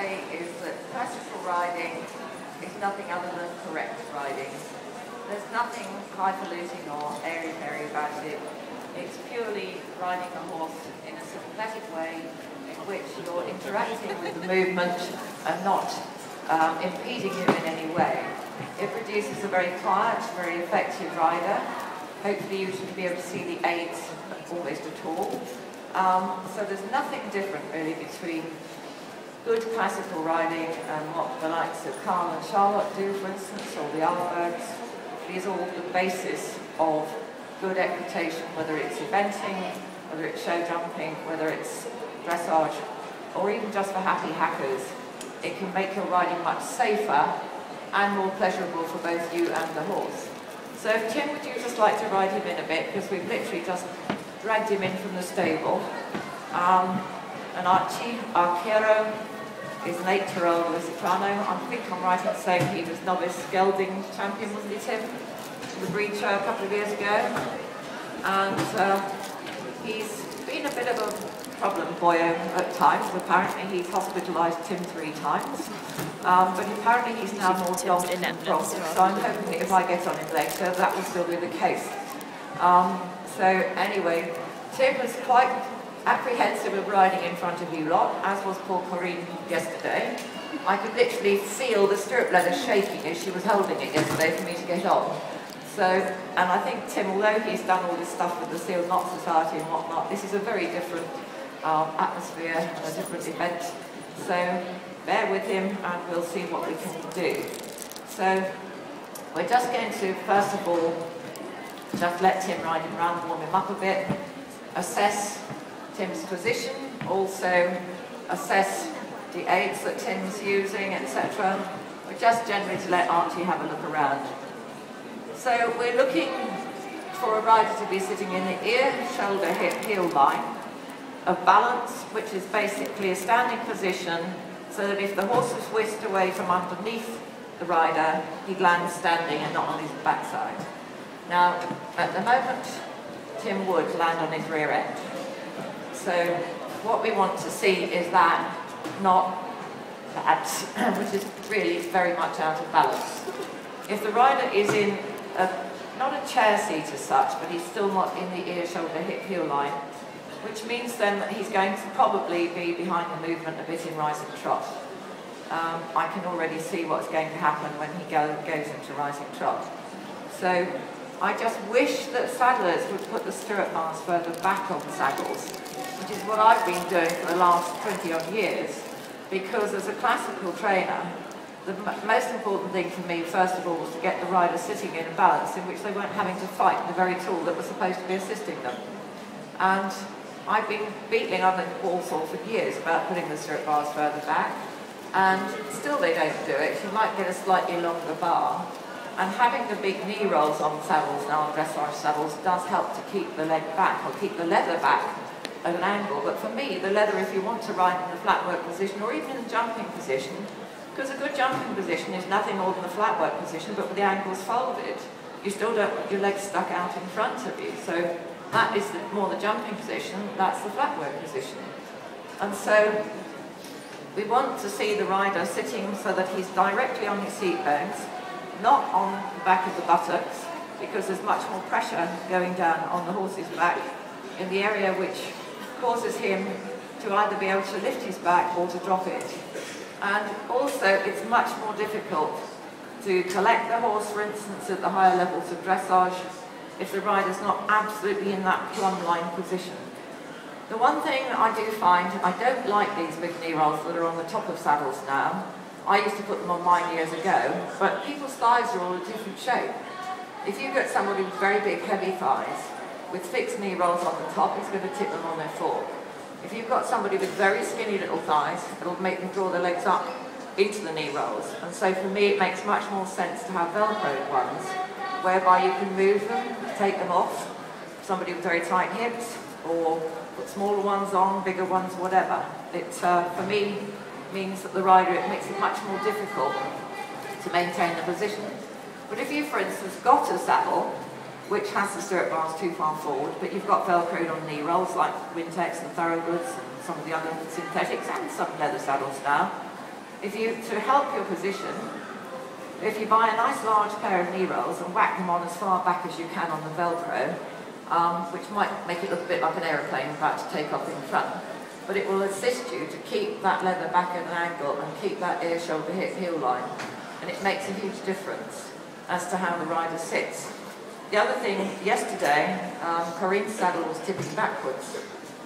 say is that classical riding is nothing other than correct riding. There's nothing highfalutin or airy-fairy about it. It's purely riding a horse in a sympathetic way in which you're interacting with the movement and not impeding him in any way. It produces a very quiet, very effective rider. Hopefully you should be able to see the aids almost at all. So there's nothing different really between good classical riding and what the likes of Carl and Charlotte do, for instance, or the Albergs. These are all the basis of good equitation, whether it's eventing, whether it's show jumping, whether it's dressage, or even just for happy hackers. It can make your riding much safer and more pleasurable for both you and the horse. So Tim, would you just like to ride him in a bit, because we've literally just dragged him in from the stable. And Archie, Archero, is an 8-year-old Lusitano. I think I'm right in saying he was novice gelding champion, wasn't he, Tim? The breed show a couple of years ago. And he's been a bit of a problem boyo at times. Apparently he's hospitalised Tim 3 times. But apparently he's now more dominant than problem. So I'm hoping that if I get on him later, that will still be the case. So anyway, Tim was quite apprehensive of riding in front of you lot, as was poor Corinne yesterday. I could literally feel the stirrup leather shaking as she was holding it yesterday for me to get on. So, and I think Tim, although he's done all this stuff with the Sealed Knot Society and whatnot, this is a very different atmosphere and a different event. So bear with him and we'll see what we can do. So we're just going to, first of all, just let Tim ride him around, warm him up a bit, assess Tim's position, also assess the aids that Tim's using, etc. But just generally to let Archie have a look around. So we're looking for a rider to be sitting in the ear, shoulder, hip, heel line of balance, which is basically a standing position, so that if the horse was whisked away from underneath the rider, he'd land standing and not on his backside. Now, at the moment, Tim would land on his rear end. So what we want to see is that, not that, which is really very much out of balance. If the rider is in not a chair seat as such, but he's still not in the ear, shoulder, hip, heel line, which means then that he's going to probably be behind the movement a bit in rising trot. I can already see what's going to happen when he goes into rising trot. So I just wish that saddlers would put the stirrup bars further back on the saddles, which is what I've been doing for the last 20-odd years, because as a classical trainer, the most important thing for me, first of all, was to get the rider sitting in a balance in which they weren't having to fight the very tool that was supposed to be assisting them. And I've been beating on the Walsall for years about putting the stirrup bars further back, and still they don't do it. You might get a slightly longer bar. And having the big knee rolls on saddles now, on dressage saddles, does help to keep the leg back, or keep the leather back at an angle. But for me, the leather, if you want to ride in the flat work position, or even in the jumping position, because a good jumping position is nothing more than the flat work position, but with the ankles folded, you still don't want your legs stuck out in front of you. So that is more the jumping position, that's the flat work position. And so we want to see the rider sitting so that he's directly on his seat bones, not on the back of the buttocks, because there's much more pressure going down on the horse's back in the area which causes him to either be able to lift his back or to drop it. And also it's much more difficult to collect the horse, for instance, at the higher levels of dressage, if the rider's not absolutely in that plumb line position. The one thing I do find, I don't like these big knee rolls that are on the top of saddles now. I used to put them on mine years ago, but people's thighs are all a different shape. If you get somebody with very big, heavy thighs, with fixed knee rolls on the top, it's going to tip them on their fork. If you've got somebody with very skinny little thighs, it'll make them draw their legs up into the knee rolls. And so for me, it makes much more sense to have Velcroed ones, whereby you can move them, take them off, somebody with very tight hips, or put smaller ones on, bigger ones, whatever. It, for me, means that the rider, it makes it much more difficult to maintain the position. But if you, for instance, got a saddle which has the stirrup bars too far forward, but you've got Velcroed on knee rolls like Wintex and Thoroughgoods and some of the other synthetics and some leather saddles now, is to help your position, if you buy a nice large pair of knee rolls and whack them on as far back as you can on the Velcro, which might make it look a bit like an aeroplane about to take off in front, but it will assist you to keep that leather back at an angle and keep that ear, shoulder, hip, heel line. And it makes a huge difference as to how the rider sits. The other thing, yesterday, Corinne's saddle was tipping backwards,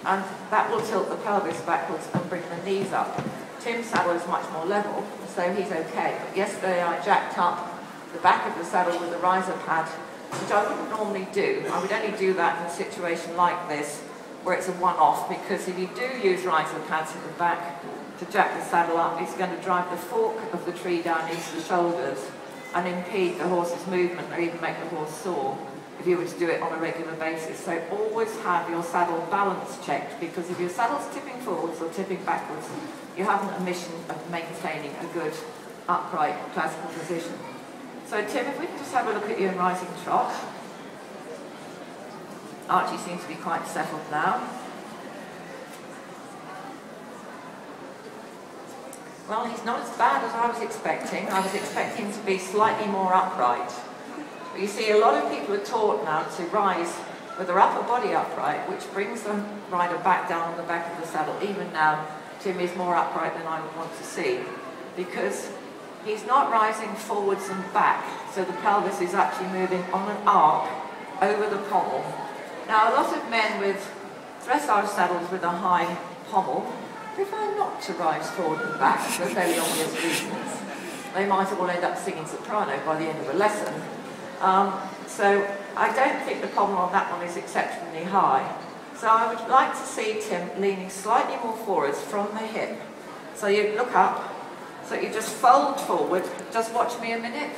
and that will tilt the pelvis backwards and bring the knees up. Tim's saddle is much more level, so he's okay. But yesterday I jacked up the back of the saddle with a riser pad, which I wouldn't normally do. I would only do that in a situation like this, where it's a one-off, because if you do use riser pads at the back to jack the saddle up, it's going to drive the fork of the tree down into the shoulders and impede the horse's movement or even make the horse sore if you were to do it on a regular basis. So always have your saddle balance checked, because if your saddle's tipping forwards or tipping backwards, you haven't a mission of maintaining a good upright classical position. So Tim, if we can just have a look at you in rising trot. Archie seems to be quite settled now. Well, he's not as bad as I was expecting. I was expecting him to be slightly more upright. But you see, a lot of people are taught now to rise with their upper body upright, which brings the rider back down on the back of the saddle. Even now, Tim is more upright than I would want to see, because he's not rising forwards and back, so the pelvis is actually moving on an arc over the pommel. Now, a lot of men with dressage saddles with a high pommel prefer not to rise forward and back for very obvious reasons. They might all end up singing soprano by the end of a lesson. So I don't think the pommel on that one is exceptionally high. So I would like to see Tim leaning slightly more forwards from the hip. So you look up, so you just fold forward. Just watch me a minute.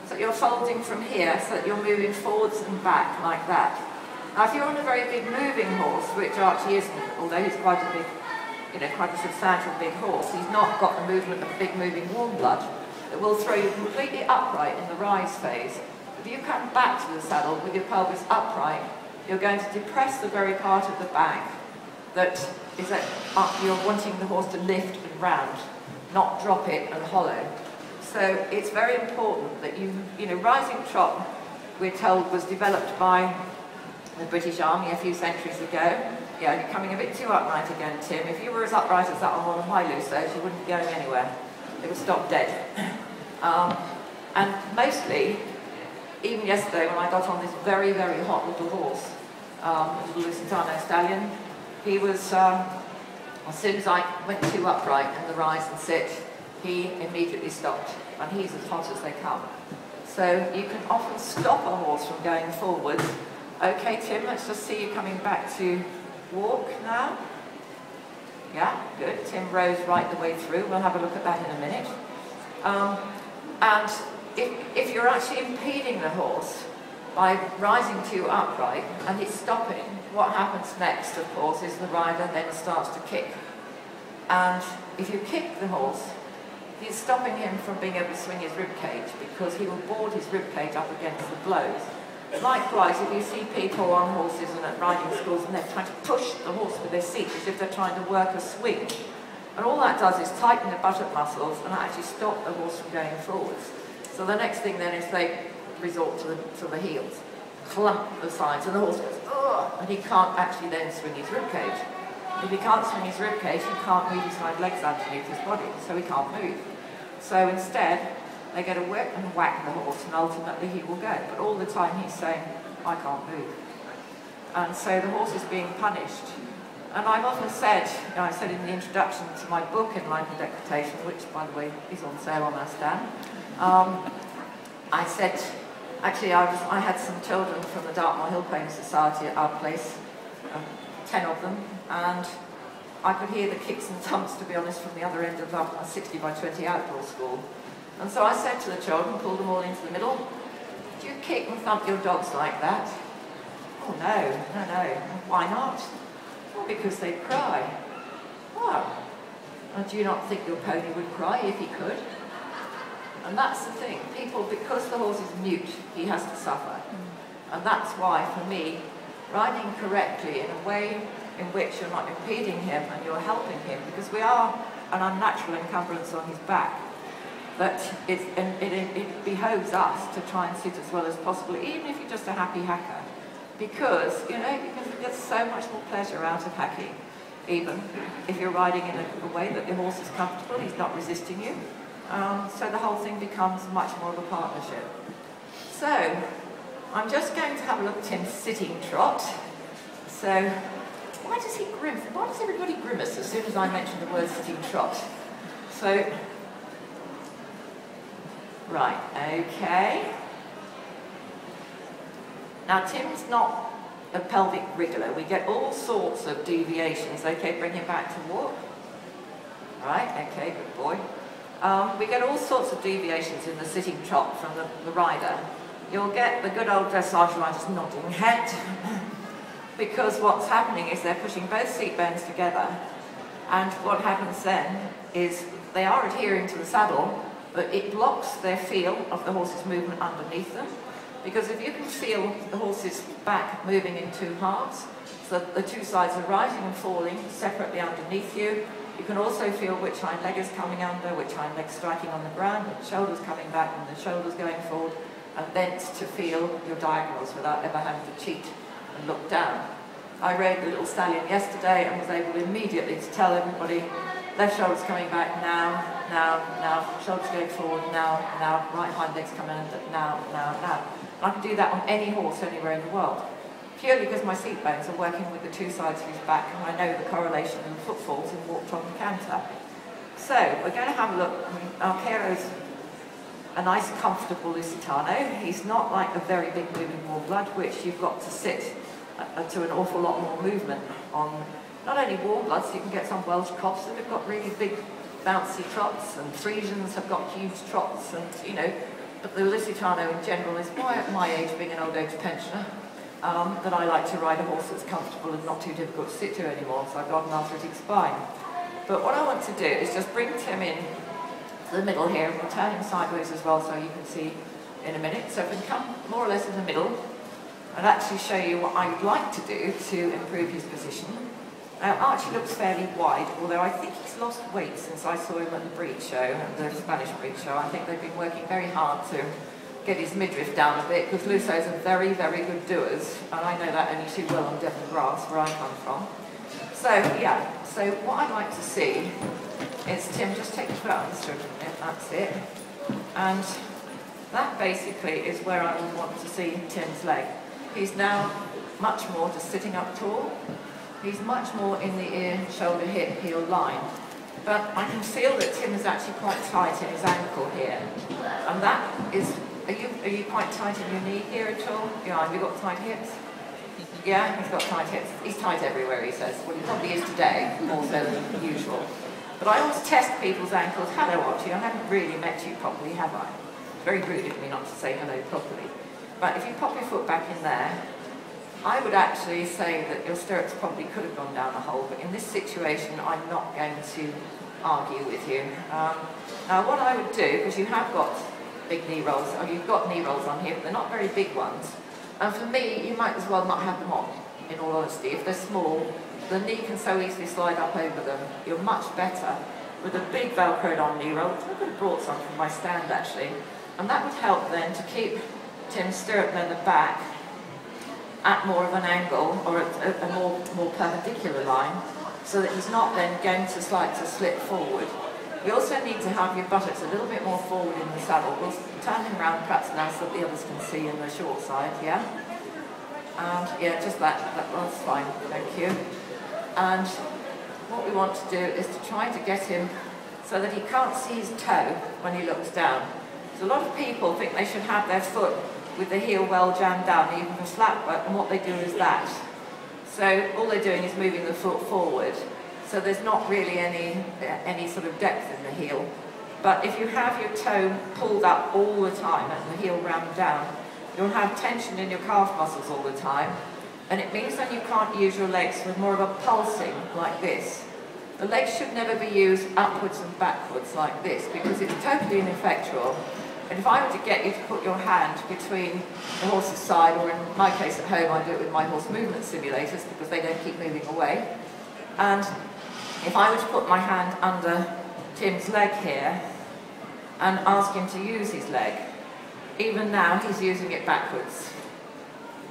So you're folding from here, so that you're moving forwards and back like that. Now, if you're on a very big moving horse, which Archie isn't, although he's quite a big, quite a substantial big horse, he's not got the movement of a big moving warm blood that will throw you completely upright in the rise phase. If you come back to the saddle with your pelvis upright, you're going to depress the very part of the back that is that you're wanting the horse to lift and round, not drop it and hollow. So it's very important that rising trot, we're told, was developed by the British Army a few centuries ago. Yeah, you're coming a bit too upright again, Tim. If you were as upright as that on one of my Lusos, you wouldn't be going anywhere. It would stop dead. And mostly, even yesterday when I got on this very, very hot little horse, little Lusitano stallion, he was, as soon as I went too upright in the rise and sit, he immediately stopped. And he's as hot as they come. So you can often stop a horse from going forward. Okay, Tim, let's just see you coming back to walk now. Yeah, good. Tim rose right the way through. We'll have a look at that in a minute. And if you're actually impeding the horse by rising too upright and he's stopping, what happens next, of course, is the rider then starts to kick. And if you kick the horse, you're stopping him from being able to swing his rib cage, because he will board his rib cage up against the blows. Likewise, if you see people on horses and at riding schools and they're trying to push the horse with their seat as if they're trying to work a swing, and all that does is tighten the buttock muscles and actually stop the horse from going forwards. So the next thing then is they resort to the heels, clump the sides, and the horse goes, ugh, and he can't actually then swing his rib cage. If he can't swing his rib cage, he can't move his hind legs underneath his body, so he can't move. So instead, they get a whip and whack the horse, and ultimately he will go. But all the time he's saying, I can't move. And so the horse is being punished. And I've often said, I said in the introduction to my book, Enlightened Equitation, which, by the way, is on sale on our stand, I said, actually, I had some children from the Dartmoor Hill Pony Society at our place, 10 of them, and I could hear the kicks and thumps, to be honest, from the other end of our 60 by 20 outdoor school. And so I said to the children, pulled them all into the middle, do you kick and thump your dogs like that? Oh, no. Why not? Well, because they'd cry. Oh, and do you not think your pony would cry if he could? And that's the thing. People, because the horse is mute, he has to suffer. And that's why, for me, riding correctly in a way in which you're not impeding him and you're helping him, because we are an unnatural encumbrance on his back. That it behoves us to try and sit as well as possible, even if you're just a happy hacker, because you get so much more pleasure out of hacking, even if you're riding in a way that the horse is comfortable, he's not resisting you. So the whole thing becomes much more of a partnership. So I'm just going to have a look at Tim's sitting trot. So why does he grimace? Why does everybody grimace as soon as I mention the word sitting trot? So. Right, okay. Now Tim's not a pelvic wriggler. We get all sorts of deviations. Okay, bring him back to walk. Right, okay, good boy. We get all sorts of deviations in the sitting trot from the rider. You'll get the good old dressage rider's nodding head, because what's happening is they're pushing both seat bones together, and what happens then is they are adhering to the saddle, but it blocks their feel of the horse's movement underneath them. Because if you can feel the horse's back moving in two halves, so the two sides are rising and falling separately underneath you, you can also feel which hind leg is coming under, which hind leg striking on the ground, the shoulders coming back and the shoulders going forward, and thence to feel your diagonals without ever having to cheat and look down. I rode the little stallion yesterday and was able immediately to tell everybody, left shoulder's coming back now, shoulders going forward, now, right hind leg's coming under, now. And I can do that on any horse anywhere in the world, purely because my seat bones are working with the two sides of his back, and I know the correlation in footfalls in walk, trot and canter. So we're going to have a look. Archero's a nice comfortable Lusitano. He's not like a very big moving warm blood, which you've got to sit to an awful lot more movement on. Not only warm bloods, you can get some Welsh cobs that have got really big bouncy trots, and Frisians have got huge trots, and but the Lusitano in general is why at my age, being an old age pensioner, that I like to ride a horse that's comfortable and not too difficult to sit to anymore, so I've got an arthritic spine. But what I want to do is just bring Tim in to the middle here, and we'll turn him sideways as well so you can see in a minute. So if we can come more or less in the middle, and actually show you what I would like to do to improve his position. Now Archie looks fairly wide, although I think he's lost weight since I saw him at the breed show, at the Spanish breed show. I think they've been working very hard to get his midriff down a bit, because Lusos are very, very good doers, and I know that only too well on Devon grass, where I come from. So, yeah, so what I'd like to see is Tim just take his foot on the stirrup a minute, that's it. And that basically is where I would want to see Tim's leg. He's now much more just sitting up tall. He's much more in the ear, shoulder, hip, heel line. But I can feel that Tim is actually quite tight in his ankle here. And that is, are you quite tight in your knee here at all? Yeah, have you got tight hips? Yeah, he's got tight hips. He's tight everywhere, he says. Well, he probably is today, more so than usual. But I always test people's ankles. Hello, Archie, I haven't really met you properly, have I? It's very rude of me not to say hello properly. But if you pop your foot back in there, I would actually say that your stirrups probably could have gone down a hole, but in this situation, I'm not going to argue with you. Now, what I would do, because you have got big knee rolls, or you've got knee rolls on here, but they're not very big ones. And for me, you might as well not have them on, in all honesty. If they're small, the knee can so easily slide up over them. You're much better with a big Velcroed on knee roll, which I could have brought some from my stand, actually. And that would help then to keep Tim's stirrup leather back at more of an angle, or at a more perpendicular line, so that he's not then going to slip forward. You also need to have your buttocks a little bit more forward in the saddle. We'll turn him around perhaps now so that the others can see in the short side, yeah? And yeah, just that's fine, thank you. And what we want to do is to try to get him so that he can't see his toe when he looks down. So a lot of people think they should have their foot with the heel well jammed down, even for flat work, and what they do is that. So all they're doing is moving the foot forward. So there's not really any sort of depth in the heel. But if you have your toe pulled up all the time and the heel rammed down, you'll have tension in your calf muscles all the time. And it means that you can't use your legs with more of a pulsing like this. The legs should never be used upwards and backwards like this, because it's totally ineffectual. And if I were to get you to put your hand between the horse's side, or in my case at home, I do it with my horse movement simulators because they don't keep moving away. And if I were to put my hand under Tim's leg here and ask him to use his leg. Even now, he's using it backwards.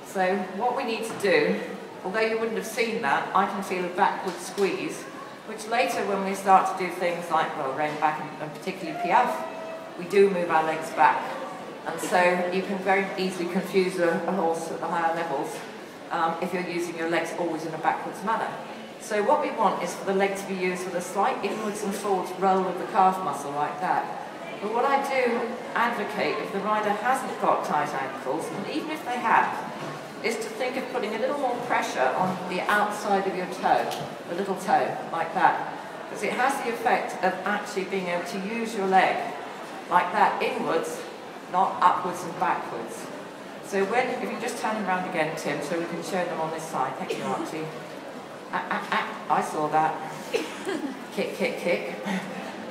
So what we need to do, although you wouldn't have seen that, I can feel a backward squeeze, which later when we start to do things like, well, rein back and particularly piaffe, we do move our legs back. And so you can very easily confuse a horse at the higher levels if you're using your legs always in a backwards manner. So what we want is for the leg to be used with a slight inwards and forwards roll of the calf muscle like that. But what I do advocate, if the rider hasn't got tight ankles, and even if they have, is to think of putting a little more pressure on the outside of your toe, the little toe, like that. Because it has the effect of actually being able to use your leg like that, inwards, not upwards and backwards. So if you just turn him around again, Tim, so we can show them on this side. Thank you, Archie. I saw that. Kick, kick, kick.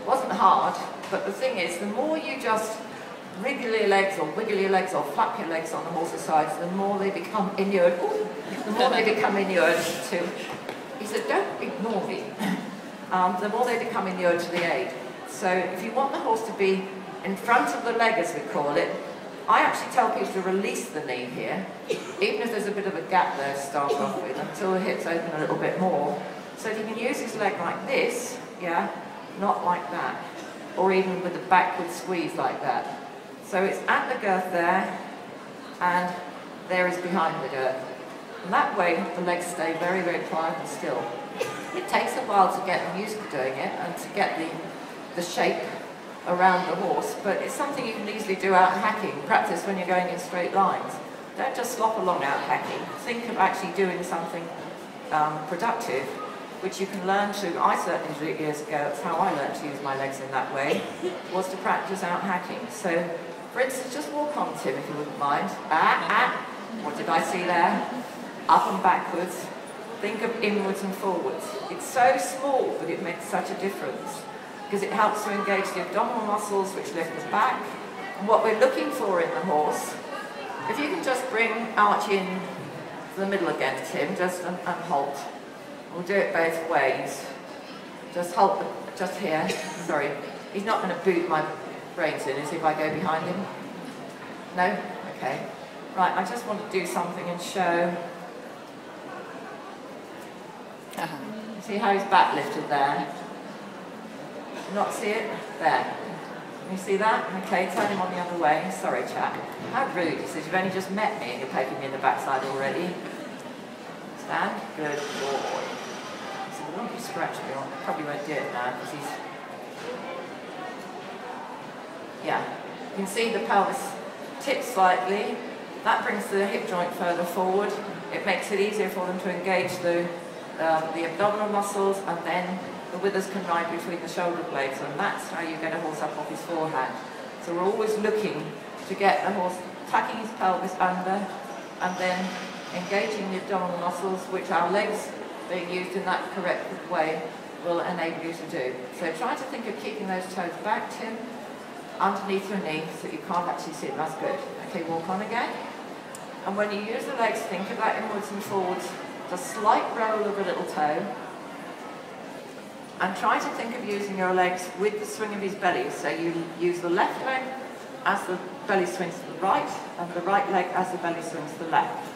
Wasn't hard, but the thing is, the more you just wriggle your legs or wiggle your legs or flap your legs on the horse's sides, the more they become inured. Ooh, the more they become inured to, he said, don't ignore me. The more they become inured to the aid. So if you want the horse to be in front of the leg, as we call it, I actually tell people to release the knee here, even if there's a bit of a gap there to start off with, until the hips open a little bit more. So he can use his leg like this, yeah, not like that, or even with a backward squeeze like that. So it's at the girth there, and there is behind the girth. And that way, the legs stay very, very quiet and still. It takes a while to get them used to doing it, and to get the shape around the horse, but it's something you can easily do out hacking. Practice when you're going in straight lines. Don't just slop along out hacking. Think of actually doing something productive, which you can learn to. I certainly did it years ago. That's how I learned to use my legs in that way, was to practice out hacking. So, for instance, just walk on, Tim, if you wouldn't mind. What did I see there? Up and backwards. Think of inwards and forwards. It's so small, but it makes such a difference, because it helps to engage the abdominal muscles, which lift the back. And what we're looking for in the horse, if you can just bring Archie in to the middle again, Tim, just and halt. We'll do it both ways. Just halt, just here. Sorry, he's not going to boot my brains in, is he, if I go behind him? No? Okay. Right, I just want to do something and show. See how his back lifted there? Not see it? There. Can you see that? Okay, turn him on the other way. Sorry, chap. How rude. He says, you've only just met me and you're poking me in the backside already. Stand. Good boy. He said, why don't you scratch me? I probably won't do it now because he's... Yeah. You can see the pelvis tip slightly. That brings the hip joint further forward. It makes it easier for them to engage the abdominal muscles, and then the withers can ride between the shoulder blades, and that's how you get a horse up off his forehand. So we're always looking to get the horse tucking his pelvis under, and then engaging the abdominal muscles, which our legs, being used in that correct way, will enable you to do. So try to think of keeping those toes back, Tim, underneath your knee, so you can't actually see them. That's good. Okay, walk on again. And when you use the legs, think about inwards and forwards, the slight roll of the little toe, and try to think of using your legs with the swing of his belly. So you use the left leg as the belly swings to the right, and the right leg as the belly swings to the left.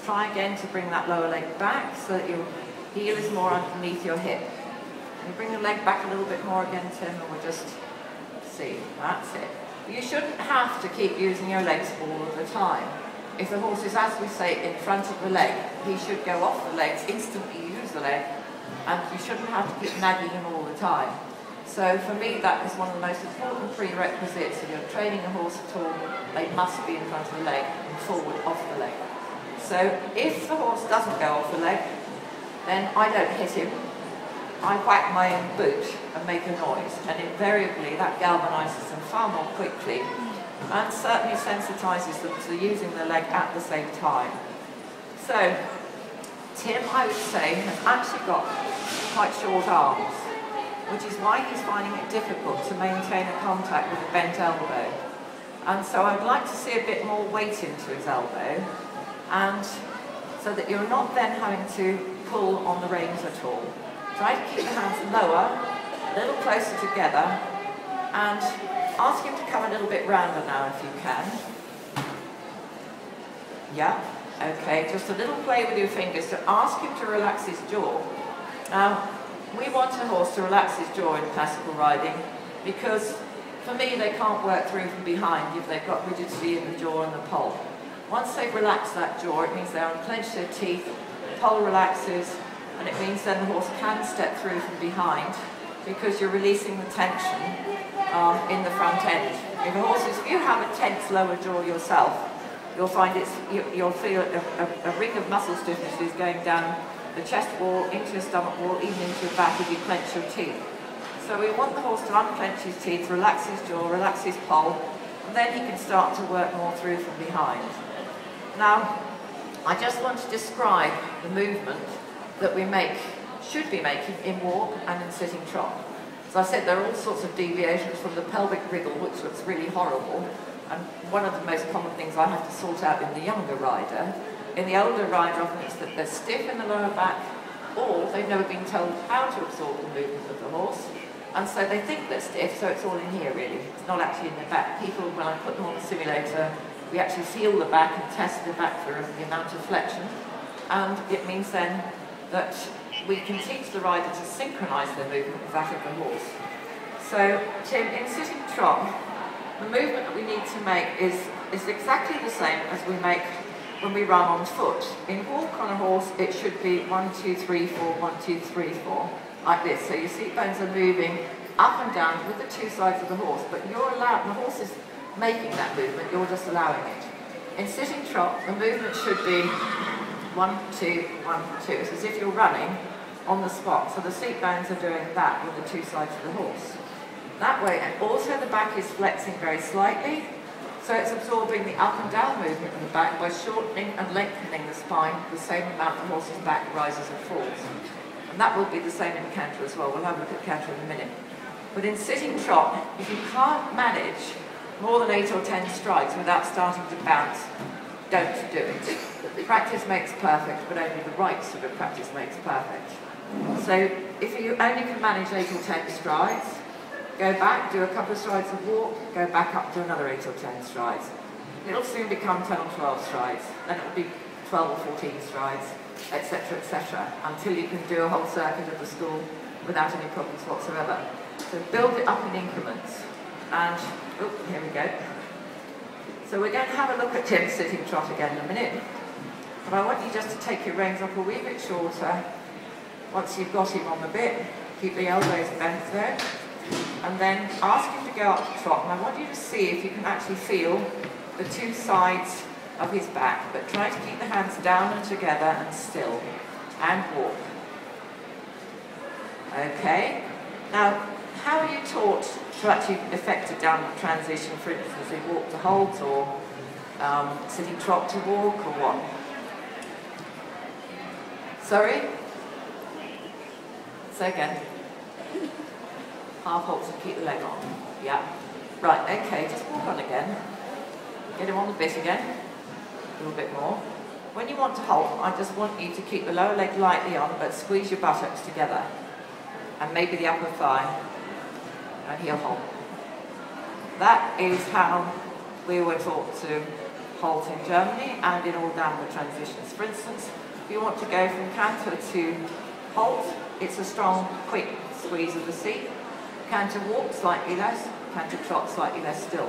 Try again to bring that lower leg back so that your heel is more underneath your hip. And you bring the leg back a little bit more again, Tim, and we'll just see. That's it. You shouldn't have to keep using your legs all of the time. If the horse is, as we say, in front of the leg, he should go off the legs, instantly use the leg, and you shouldn't have to keep nagging him all the time. So for me, that is one of the most important prerequisites. If you're training a horse at all, they must be in front of the leg and forward off the leg. So if the horse doesn't go off the leg, then I don't hit him. I whack my own boot and make a noise, and invariably that galvanises them far more quickly, and certainly sensitises them to using the leg at the same time. So Tim, I would say, has actually got quite short arms, which is why he's finding it difficult to maintain a contact with a bent elbow. And so I'd like to see a bit more weight into his elbow, and so that you're not then having to pull on the reins at all. Try to keep the hands lower, a little closer together, and ask him to come a little bit rounder now if you can. Yeah, okay, just a little play with your fingers to ask him to relax his jaw. Now, we want a horse to relax his jaw in classical riding because, for me, they can't work through from behind if they've got rigidity in the jaw and the poll. Once they've relaxed that jaw, it means they unclench their teeth, the poll relaxes, and it means then the horse can step through from behind because you're releasing the tension in the front end. If you have a tense lower jaw yourself, you'll find you'll feel a ring of muscle stiffness is going down the chest wall, into your stomach wall, even into your back if you clench your teeth. So we want the horse to unclench his teeth, relax his jaw, relax his poll, and then he can start to work more through from behind. Now, I just want to describe the movement that we should be making in walk and in sitting trot. As I said, there are all sorts of deviations from the pelvic wriggle, which looks really horrible, and one of the most common things I have to sort out in the younger rider. In the older rider, often it's that they're stiff in the lower back, or they've never been told how to absorb the movement of the horse, and so they think they're stiff, so it's all in here really. It's not actually in the back. People, when I put them on the simulator, we actually feel the back and test the back for the amount of flexion, and it means then that we can teach the rider to synchronise their movement with that of the horse. So, Tim, in sitting trot, the movement that we need to make is exactly the same as we make when we run on foot. In walk on a horse, it should be 1, 2, 3, 4, 1, 2, 3, 4, like this. So your seat bones are moving up and down with the two sides of the horse, but the horse is making that movement, you're just allowing it. In sitting trot, the movement should be 1, 2, 1, 2. It's as if you're running on the spot. So the seat bones are doing that with the two sides of the horse. That way, and also the back is flexing very slightly, so it's absorbing the up and down movement of the back by shortening and lengthening the spine the same amount the horse's back rises and falls. And that will be the same in canter as well. We'll have a look at canter in a minute. But in sitting trot, if you can't manage more than 8 or 10 strides without starting to bounce, don't do it. Practice makes perfect, but only the right sort of practice makes perfect. So if you only can manage 8 or 10 strides, go back, do a couple of strides of walk, go back up to another 8 or 10 strides. It'll soon become 10 or 12 strides, then it'll be 12 or 14 strides, etc., until you can do a whole circuit of the school without any problems whatsoever. So build it up in increments. And, here we go. So we're going to have a look at Tim's sitting trot again in a minute. But I want you just to take your reins up a wee bit shorter. Once you've got him on the bit, keep the elbows bent there. And then ask him to go up to trot. And I want you to see if you can actually feel the two sides of his back. But try to keep the hands down and together and still. And walk. Okay. Now, how are you taught to actually effect a downward transition, for instance, in walk to halt or sitting trot to walk or what? Sorry? Say again. Half halts and keep the leg on. Yeah. Right, okay, just walk on again. Get him on the bit again. A little bit more. When you want to halt, I just want you to keep the lower leg lightly on, but squeeze your buttocks together. And maybe the upper thigh. And heel halt. That is how we were taught to halt in Germany and in all downward transitions. For instance, if you want to go from canter to halt, it's a strong, quick squeeze of the seat. Canter walk slightly less, canter trot slightly less still.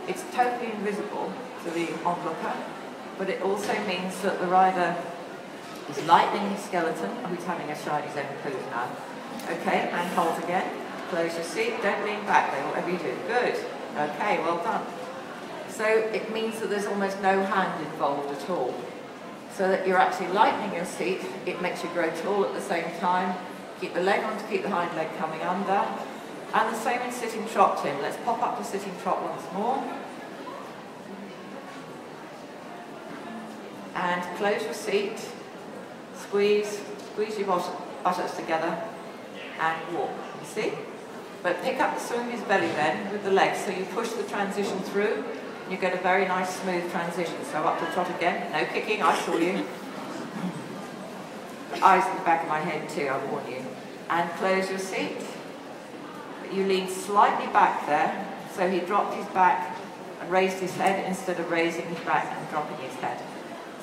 It's totally invisible to the onlooker, but it also means that the rider is lightening his skeleton. Oh, he's having a shine his own pose now. Okay, and halt again. Close your seat, don't lean back there, whatever you do. Good. Okay, well done. So it means that there's almost no hand involved at all. So that you're actually lightening your seat, it makes you grow tall at the same time. Keep the leg on to keep the hind leg coming under. And the same in sitting trot, Tim. Let's pop up to sitting trot once more. And close your seat. Squeeze your buttocks together and walk. You see? But pick up the swing of his belly then with the legs, so you push the transition through, and you get a very nice smooth transition. So up to trot again, no kicking, I saw you. Eyes in the back of my head too, I warn you. And close your seat. you lean slightly back there, so he dropped his back and raised his head instead of raising his back and dropping his head.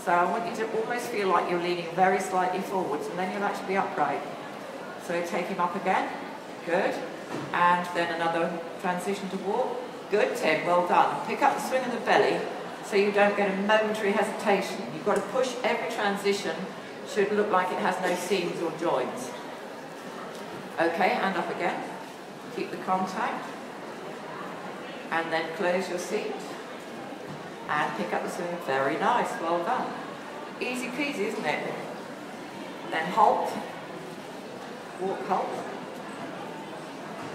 So I want you to almost feel like you're leaning very slightly forwards, and then you'll actually be upright. So take him up again, good, and then another transition to walk. Good, Tim, well done. Pick up the swing of the belly so you don't get a momentary hesitation. You've got to push every transition, should look like it has no seams or joints. Okay, and up again. Keep the contact. And then close your seat. And pick up the swing. Very nice, well done. Easy peasy, isn't it? Then halt. Walk, halt.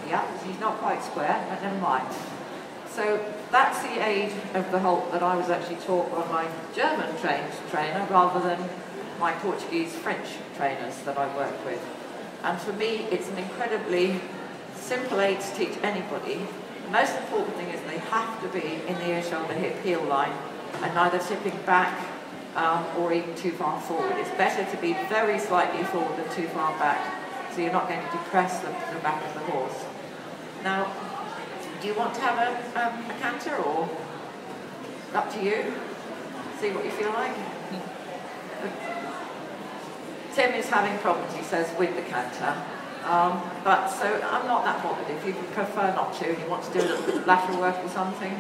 Yeah, he's not quite square, but never mind. So that's the age of the halt that I was actually taught by my German trainer rather than my Portuguese French trainers that I work with. And for me, it's an incredibly simple aid to teach anybody. The most important thing is they have to be in the ear, shoulder, hip, heel line and neither tipping back or even too far forward. It's better to be very slightly forward than too far back, so you're not going to depress the back of the horse. Now, do you want to have a canter, or up to you? See what you feel like? Tim is having problems, he says, with the canter. But so I'm not that bothered. If you prefer not to and you want to do a little bit of lateral work or something,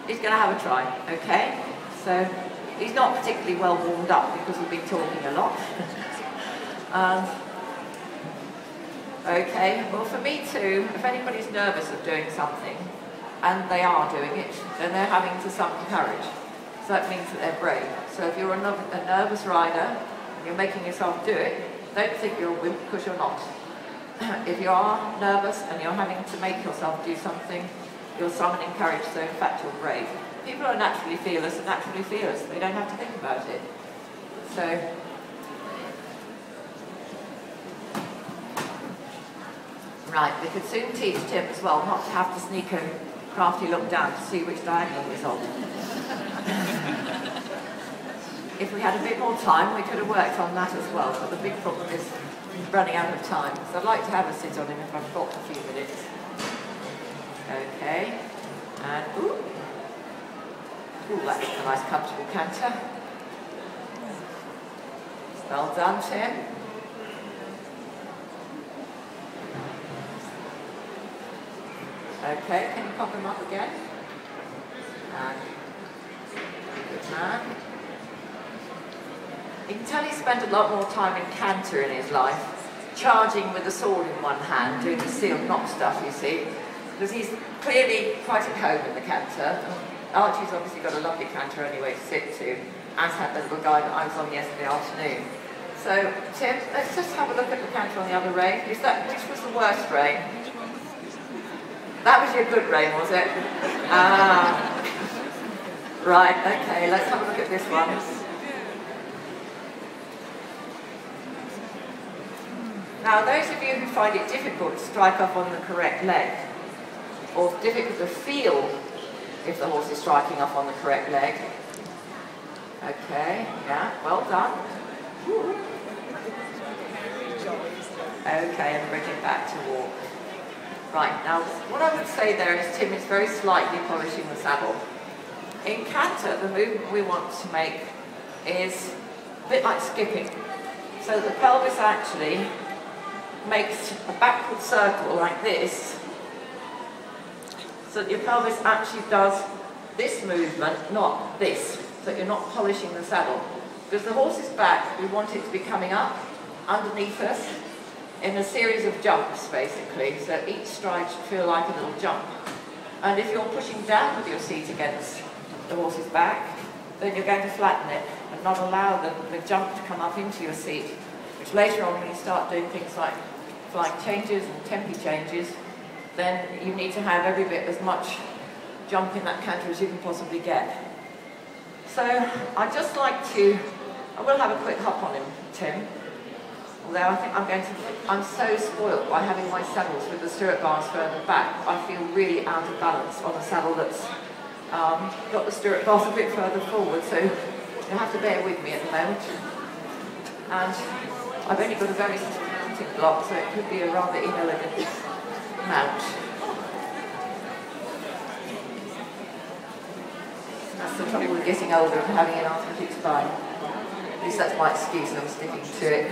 he's going to have a try, okay? So he's not particularly well warmed up because we've been talking a lot. Okay, well for me too, if anybody's nervous of doing something, and they are doing it, then they're having to summon courage. So that means that they're brave. So if you're a nervous rider, and you're making yourself do it, don't think you're a wimp, because you're not. If you are nervous and you're having to make yourself do something, you're summoning courage, so in fact you're brave. People are naturally fearless and naturally fearless. They don't have to think about it. So, right, we could soon teach Tim as well not to have to sneak a crafty look down to see which diagonal is on. If we had a bit more time, we could have worked on that as well, but the big problem is running out of time. So I'd like to have a sit on him if I've got a few minutes. Okay, and ooh, that's a nice comfortable canter. Well done, Tim. Okay, can you pop him up again? And good man. You can tell he spent a lot more time in canter in his life, charging with a sword in one hand, doing the sealed knot stuff, you see, because he's clearly quite at home in the canter. Archie's obviously got a lovely canter anyway to sit to, as had the little guy that I was on yesterday afternoon. So, Tim, let's just have a look at the canter on the other rein. Which was the worst rein? That was your good rein, was it? Ah. Right, okay, let's have a look at this one. Now, those of you who find it difficult to strike off on the correct leg, or difficult to feel if the horse is striking off on the correct leg, okay, yeah, well done. Ooh. Okay, and bring it back to walk. Right, now, what I would say there is Tim is very slightly polishing the saddle. In canter, the movement we want to make is a bit like skipping. So the pelvis actually makes a backward circle like this, so that your pelvis actually does this movement, not this, so you're not polishing the saddle. Because the horse's back, we want it to be coming up underneath us in a series of jumps, basically, so each stride should feel like a little jump. And if you're pushing down with your seat against the horse's back, then you're going to flatten it and not allow the jump to come up into your seat, which later on, when you start doing things like flying changes and tempi changes, then you need to have every bit as much jump in that canter as you can possibly get. So I'd just like to, I will have a quick hop on him, Tim, although I think I'm so spoiled by having my saddles with the stirrup bars further back. I feel really out of balance on a saddle that's got the stirrup bars a bit further forward, so you'll have to bear with me at the moment. And I've only got a very block, so it could be a rather inelegant mount. That's the trouble with getting older and having an arthritic spine. At least that's my excuse and I'm sticking to it.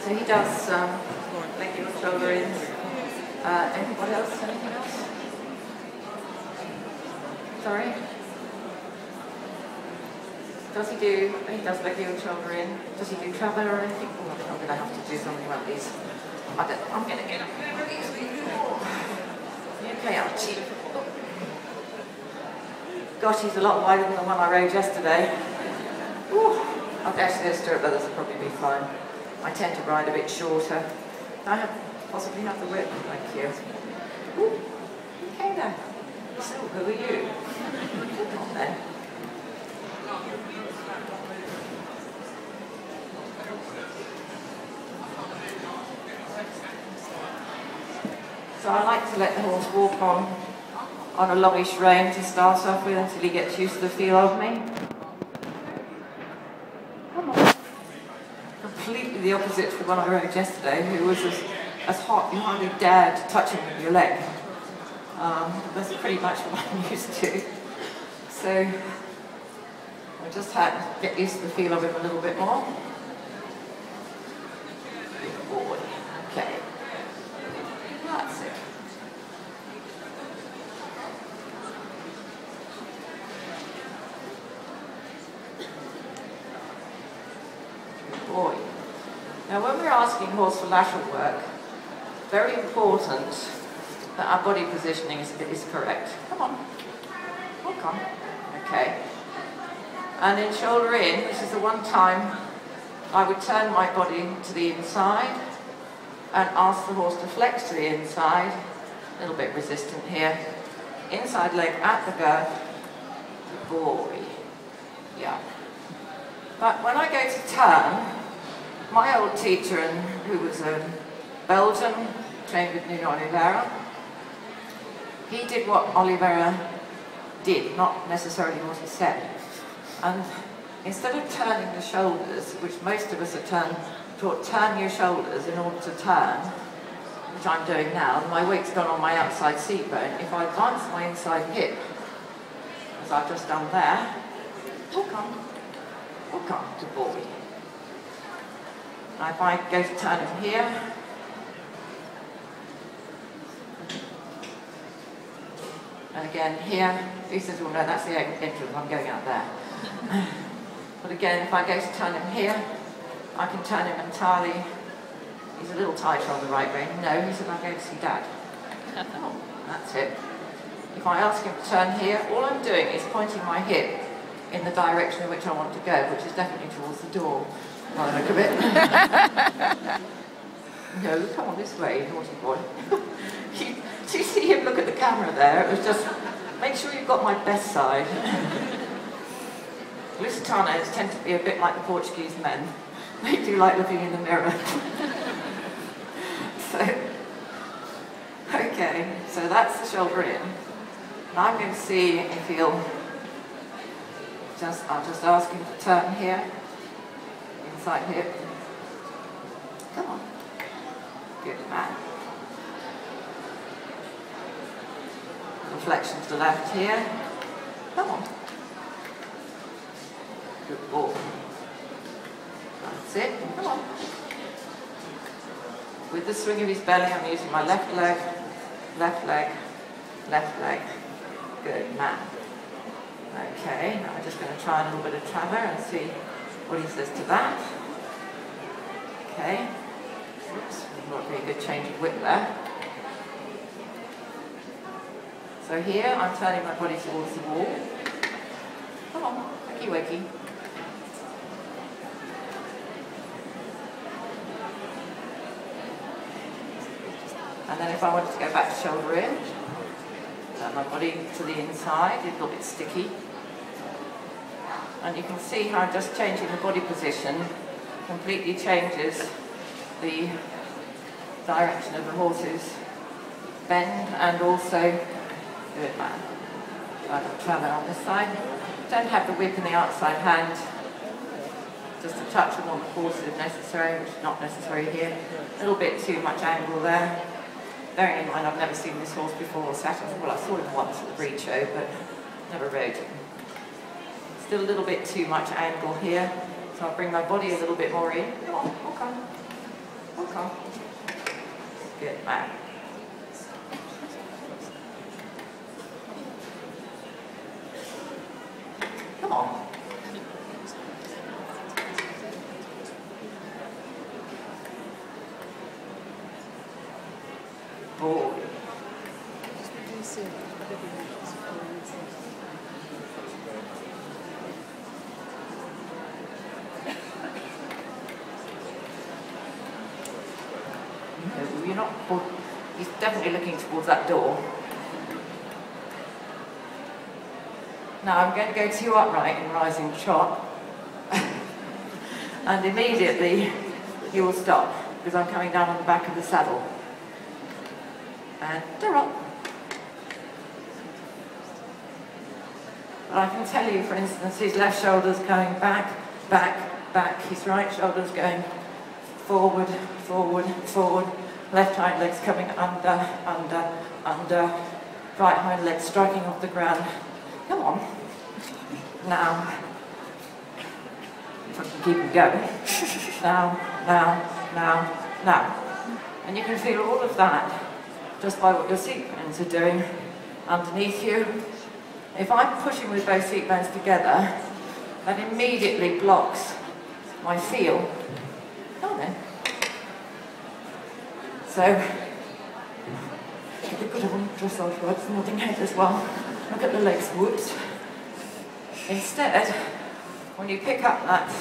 So he does leg and shoulder in. Anybody else? Anything else? Sorry? Does he does leg and shoulder in? Does he do traveller or anything? Oh, I'm going to have to do something about these. I'm going to get up there really easily. Okay, Archie. Gosh, he's a lot wider than the one I rode yesterday. Ooh. I'll actually go stirrup leathers will probably be fine. I tend to ride a bit shorter. I possibly have the whip, thank you. Ooh, okay then. So, who are you? Come on then. So I like to let the horse walk on a longish rein to start off with until he gets used to the feel of me. Come on. Completely the opposite to the one I rode yesterday, who was as hot you hardly dared to touch him with your leg. That's pretty much what I'm used to. So I just had to get used to the feel of him a little bit more. Good boy. Okay. That's it. Good boy. Now when we're asking horse for lateral work, very important that our body positioning is correct. Come on. Walk on. Okay. And in shoulder in, this is the one time I would turn my body to the inside and ask the horse to flex to the inside, a little bit resistant here. Inside leg at the girth. Good boy. Yeah. But when I go to turn, my old teacher, who was a Belgian, trained with Nuno Oliveira, he did what Oliveira did, not necessarily what he said. And instead of turning the shoulders, which most of us are taught, turn your shoulders in order to turn, which I'm doing now, and my weight's gone on my outside seat bone. If I advance my inside hip, as I've just done there, hook on, good boy. Now if I go to turn him here, and again here, he says, well no, that's the entrance, I'm going out there. But again, if I go to turn him here, I can turn him entirely. He's a little tighter on the right rein. No, he said, I'm going to see Dad. Oh, that's it. If I ask him to turn here, all I'm doing is pointing my hip in the direction in which I want to go, which is definitely towards the door, by the look of it. No, come on this way, naughty boy. Do you see him look at the camera there? It was just, make sure you've got my best side. Lusitanos tend to be a bit like the Portuguese men. They do like looking in the mirror. Okay, so that's the shoulder in. And I'm going to see if he'll I'll just ask him to turn here, inside hip. Come on. Good man. Flexion to the left here. Come on. Good ball. That's it. Come on. With the swing of his belly, I'm using my left leg, left leg, left leg. Good man. Okay, now I'm just going to try a little bit of traveller and see what he says to that. Okay. Oops, not a very good change of whip there. So here, I'm turning my body towards the wall. Come on, wakey wakey. And then if I wanted to go back to shoulder in, turn my body to the inside, a little bit sticky. And you can see how just changing the body position completely changes the direction of the horse's bend and also, good man. Try that on this side. Don't have the whip in the outside hand. Just a touch along the quarters if necessary, which is not necessary here. A little bit too much angle there. Bearing in mind I've never seen this horse before or sat on. Well, I saw him once at the breed show, but never rode him. Still a little bit too much angle here, so I'll bring my body a little bit more in. Come on, walk on. Walk on. Good, back. Come on. Forward. You're not, he's definitely looking towards that door. Now I'm going to go to you upright in rising trot, and immediately he will stop because I'm coming down on the back of the saddle. And they're up. But I can tell you, for instance, his left shoulder's going back, back, back. His right shoulder's going forward, forward, forward. Left hind leg's coming under, under, under. Right hind leg striking off the ground. Come on. Now. If I can keep him going. Now, now, now, now. And you can feel all of that just by what your seat bones are doing underneath you. If I'm pushing with both seat bones together, that immediately blocks my feel. Come on then. So, a bit of a dressage words, nodding head as well. Look at the legs, whoops. Instead, when you pick up that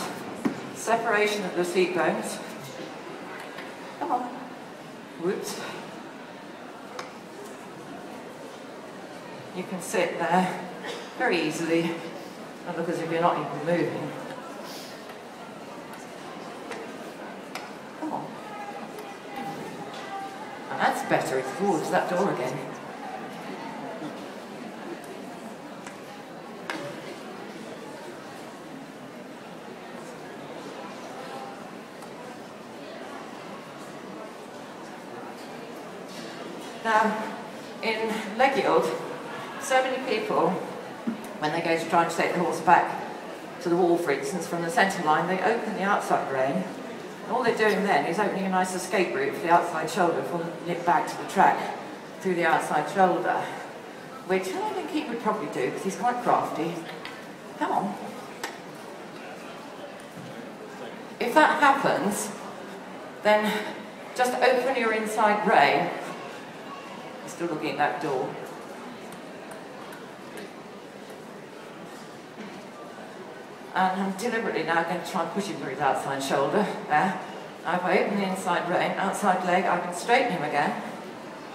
separation of the seat bones, come on, whoops. You can sit there very easily and look as if you're not even moving. Come on. And that's better, it's towards that door again. Now, in leg yield, so many people, when they go to try and take the horse back to the wall, for instance, from the centre line, they open the outside rein. And all they're doing then is opening a nice escape route for the outside shoulder from it back to the track through the outside shoulder, which I think he would probably do because he's quite crafty. Come on. If that happens, then just open your inside rein. You're still looking at that door. And I'm deliberately now going to try and push him through his outside shoulder, there. Now if I open the inside rein, outside leg, I can straighten him again.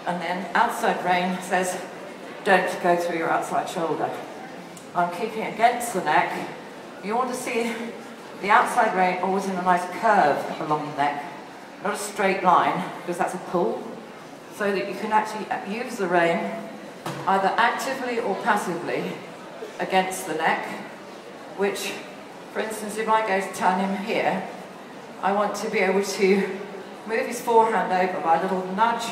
And then outside rein says, don't go through your outside shoulder. I'm keeping against the neck. You want to see the outside rein always in a nice curve along the neck, not a straight line, because that's a pull, so that you can actually use the rein either actively or passively against the neck, which, for instance, if I go to turn him here, I want to be able to move his forehand over by a little nudge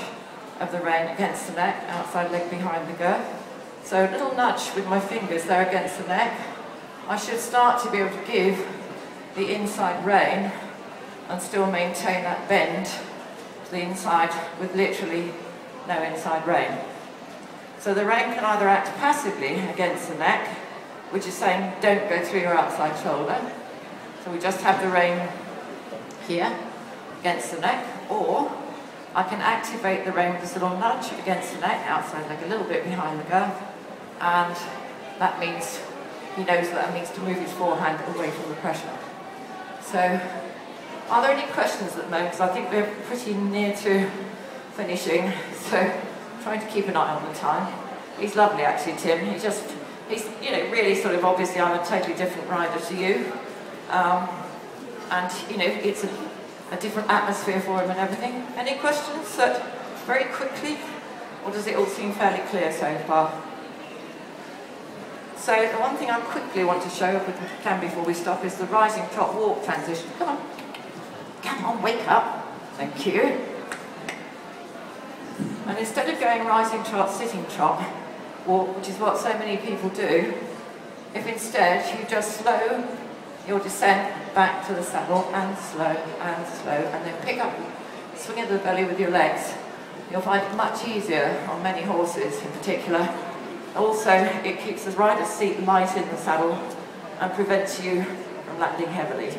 of the rein against the neck, outside leg behind the girth. So a little nudge with my fingers there against the neck. I should start to be able to give the inside rein and still maintain that bend to the inside with literally no inside rein. So the rein can either act passively against the neck, which is saying don't go through your outside shoulder. So we just have the rein here against the neck, or I can activate the rein with this little nudge against the neck, outside leg a little bit behind the girth, and that means he knows that means to move his forehand away from the pressure. So, are there any questions at the moment? Because I think we're pretty near to finishing, so trying to keep an eye on the time. He's lovely actually, Tim. He's, you know, really sort of, obviously I'm a totally different rider to you. And, you know, it's a different atmosphere for him and everything. Any questions very quickly? Or does it all seem fairly clear so far? So the one thing I quickly want to show, if we can before we stop, is the rising trot walk transition. Come on, wake up. Thank you. And instead of going rising trot, sitting trot walk, which is what so many people do, if instead you just slow your descent back to the saddle and slow, and then pick up, swing into the belly with your legs, you'll find it much easier on many horses in particular. Also, it keeps the rider's seat light in the saddle and prevents you from landing heavily.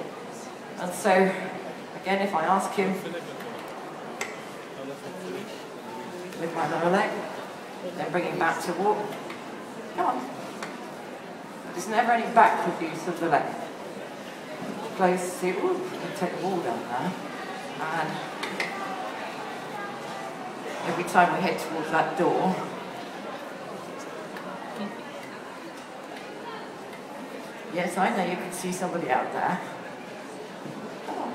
And so, again, if I ask him with my lower leg, then bring him back to walk. Come on. There's never any backward use of the leg. Close, see, ooh, take the wall down there. And every time we head towards that door, yes, I know you can see somebody out there. Come on.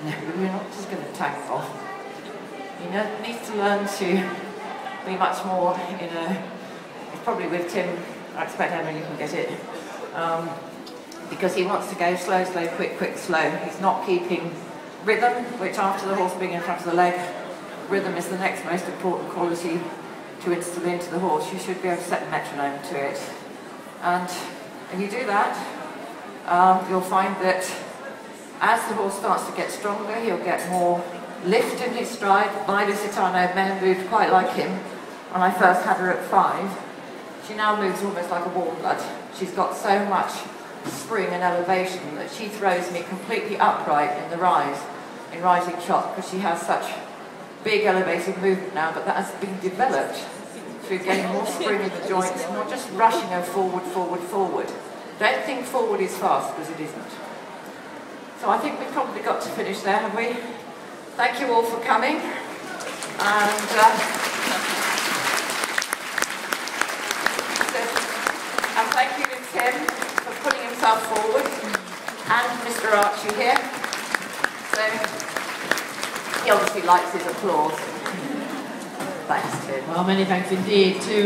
No, we're not just going to tag off. You know, needs to learn to be much more in a, it's probably with Tim, I expect Emma you can get it, because he wants to go slow, slow, quick, quick, slow. He's not keeping rhythm, which after the horse being in front of the leg, rhythm is the next most important quality to instill into the horse. You should be able to set the metronome to it. And if you do that, you'll find that as the horse starts to get stronger, he'll get more lift in his stride. My Lusitano mare moved quite like him when I first had her at 5. She now moves almost like a warm blood. She's got so much spring and elevation that she throws me completely upright in the rise, in rising trot, because she has such big elevated movement now, but that has been developed through getting more spring in the joints and not just rushing her forward, forward, forward. Don't think forward is fast, because it isn't. So I think we've probably got to finish there, have we? Thank you all for coming. And thank you to Tim for putting himself forward, and Mr. Archie here. So he obviously likes his applause. Thanks, Tim. Well, many thanks indeed to